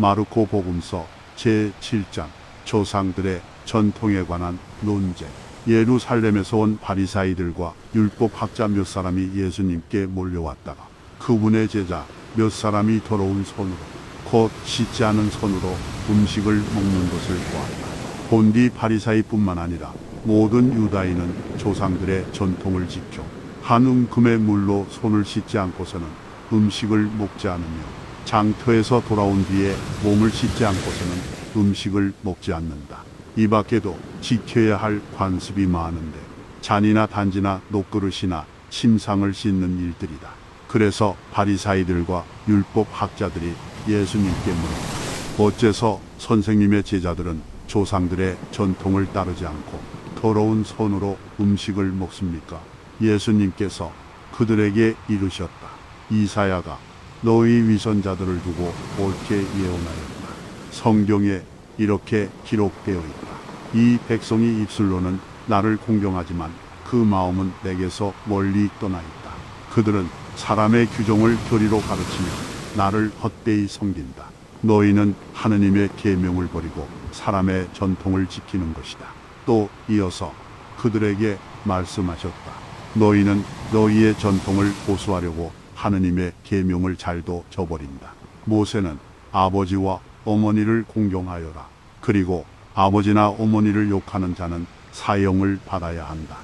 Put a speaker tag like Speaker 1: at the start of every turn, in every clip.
Speaker 1: 마르코 복음서 제7장 조상들의 전통에 관한 논쟁. 예루살렘에서 온 바리사이들과 율법학자 몇 사람이 예수님께 몰려왔다가 그분의 제자 몇 사람이 더러운 손으로 곧 씻지 않은 손으로 음식을 먹는 것을 보았다. 본디 바리사이뿐만 아니라 모든 유다인은 조상들의 전통을 지켜 한 움큼의 물로 손을 씻지 않고서는 음식을 먹지 않으며 장터에서 돌아온 뒤에 몸을 씻지 않고서는 음식을 먹지 않는다. 이 밖에도 지켜야 할 관습이 많은데 잔이나 단지나 녹그릇이나 침상을 씻는 일들이다. 그래서 바리사이들과 율법학자들이 예수님께 물었다. 어째서 선생님의 제자들은 조상들의 전통을 따르지 않고 더러운 손으로 음식을 먹습니까? 예수님께서 그들에게 이르셨다. 이사야가 너희 위선자들을 두고 옳게 예언하였다. 성경에 이렇게 기록되어 있다. 이 백성이 입술로는 나를 공경하지만 그 마음은 내게서 멀리 떠나 있다. 그들은 사람의 규정을 교리로 가르치며 나를 헛되이 섬긴다. 너희는 하느님의 계명을 버리고 사람의 전통을 지키는 것이다. 또 이어서 그들에게 말씀하셨다. 너희는 너희의 전통을 고수하려고 하느님의 계명을 잘도 저버린다. 모세는 아버지와 어머니를 공경하여라. 그리고 아버지나 어머니를 욕하는 자는 사형을 받아야 한다.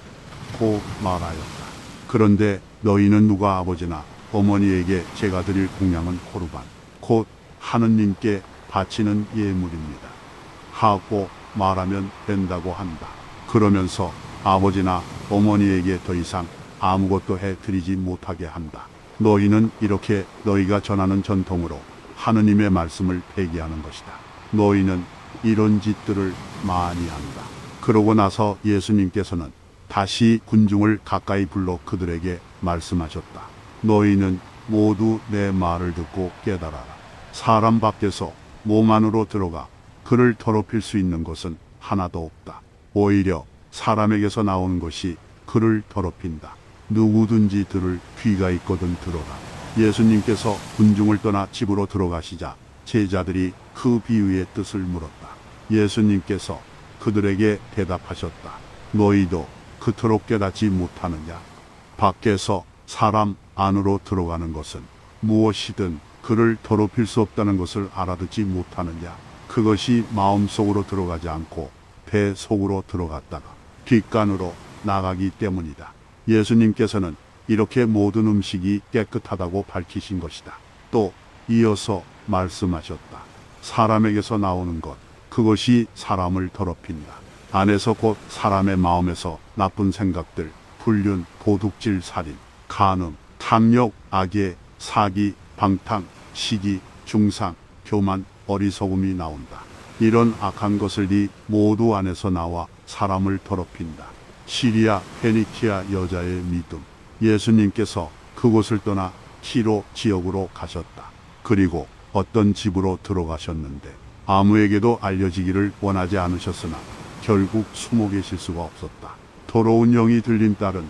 Speaker 1: 고 말하였다. 그런데 너희는 누가 아버지나 어머니에게 제가 드릴 공양은 코르반, 곧 하느님께 바치는 예물입니다. 하고 말하면 된다고 한다. 그러면서 아버지나 어머니에게 더 이상 아무것도 해드리지 못하게 한다. 너희는 이렇게 너희가 전하는 전통으로 하느님의 말씀을 폐기하는 것이다. 너희는 이런 짓들을 많이 한다. 그러고 나서 예수님께서는 다시 군중을 가까이 불러 그들에게 말씀하셨다. 너희는 모두 내 말을 듣고 깨달아라. 사람 밖에서 몸 안으로 들어가 그를 더럽힐 수 있는 것은 하나도 없다. 오히려 사람에게서 나오는 것이 그를 더럽힌다. 누구든지 들을 귀가 있거든 들어라. 예수님께서 군중을 떠나 집으로 들어가시자 제자들이 그 비유의 뜻을 물었다. 예수님께서 그들에게 대답하셨다. 너희도 그토록 깨닫지 못하느냐? 밖에서 사람 안으로 들어가는 것은 무엇이든 그를 더럽힐 수 없다는 것을 알아듣지 못하느냐? 그것이 마음속으로 들어가지 않고 배 속으로 들어갔다가 뒷간으로 나가기 때문이다. 예수님께서는 이렇게 모든 음식이 깨끗하다고 밝히신 것이다. 또 이어서 말씀하셨다. 사람에게서 나오는 것, 그것이 사람을 더럽힌다. 안에서 곧 사람의 마음에서 나쁜 생각들, 불륜, 도둑질, 살인, 간음, 탐욕, 악의, 사기, 방탕, 시기, 중상, 교만, 어리석음이 나온다. 이런 악한 것들이 모두 안에서 나와 사람을 더럽힌다. 시리아 페니키아 여자의 믿음. 예수님께서 그곳을 떠나 티로 지역으로 가셨다. 그리고 어떤 집으로 들어가셨는데 아무에게도 알려지기를 원하지 않으셨으나 결국 숨어 계실 수가 없었다. 더러운 영이 들린 딸은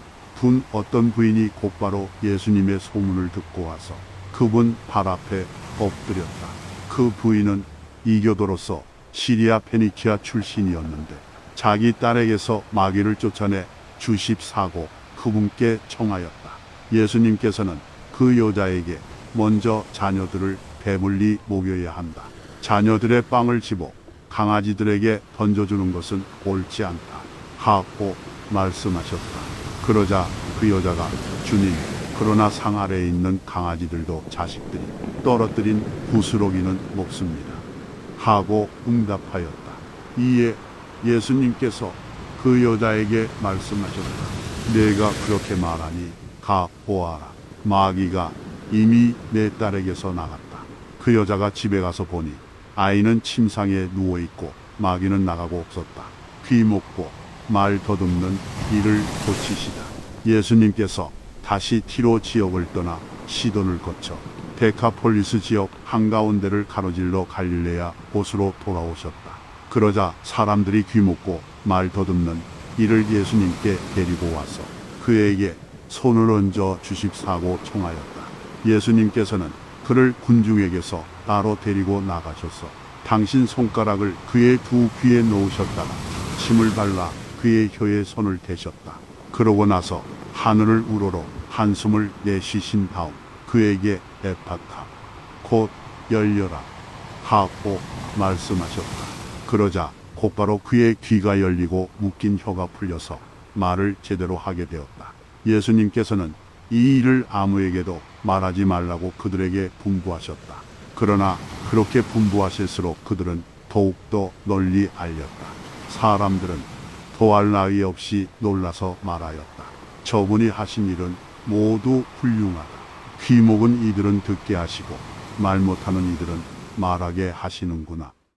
Speaker 1: 어떤 부인이 곧바로 예수님의 소문을 듣고 와서 그분 발 앞에 엎드렸다. 그 부인은 이교도로서 시리아 페니키아 출신이었는데 자기 딸에게서 마귀를 쫓아내 주십사고 그분께 청하였다. 예수님께서는 그 여자에게 먼저 자녀들을 배불리 먹여야 한다. 자녀들의 빵을 집어 강아지들에게 던져주는 것은 옳지 않다. 하고 말씀하셨다. 그러자 그 여자가 주님, 그러나 상 아래에 있는 강아지들도 자식들이 떨어뜨린 부스러기는 먹습니다. 하고 응답하였다. 이에 예수님께서 그 여자에게 말씀하셨다. 내가 그렇게 말하니 가 보아라. 마귀가 이미 내 딸에게서 나갔다. 그 여자가 집에 가서 보니 아이는 침상에 누워있고 마귀는 나가고 없었다. 귀 먹고 말 더듬는 이를 고치시다. 예수님께서 다시 티로 지역을 떠나 시돈을 거쳐 데카폴리스 지역 한가운데를 가로질러 갈릴레아 곳으로 돌아오셨다. 그러자 사람들이 귀 먹고 말 더듬는 이를 예수님께 데리고 와서 그에게 손을 얹어 주십사고 청하였다. 예수님께서는 그를 군중에게서 따로 데리고 나가셔서 당신 손가락을 그의 두 귀에 놓으셨다가 침을 발라 그의 혀에 손을 대셨다. 그러고 나서 하늘을 우러러 한숨을 내쉬신 다음 그에게 에파타, 곧 열려라 하고 말씀하셨다. 그러자 곧바로 그의 귀가 열리고 묶인 혀가 풀려서 말을 제대로 하게 되었다. 예수님께서는 이 일을 아무에게도 말하지 말라고 그들에게 분부하셨다. 그러나 그렇게 분부하실수록 그들은 더욱더 널리 알렸다. 사람들은 더할 나위 없이 놀라서 말하였다. 저분이 하신 일은 모두 훌륭하다. 귀 목은 이들은 듣게 하시고 말 못하는 이들은 말하게 하시는구나.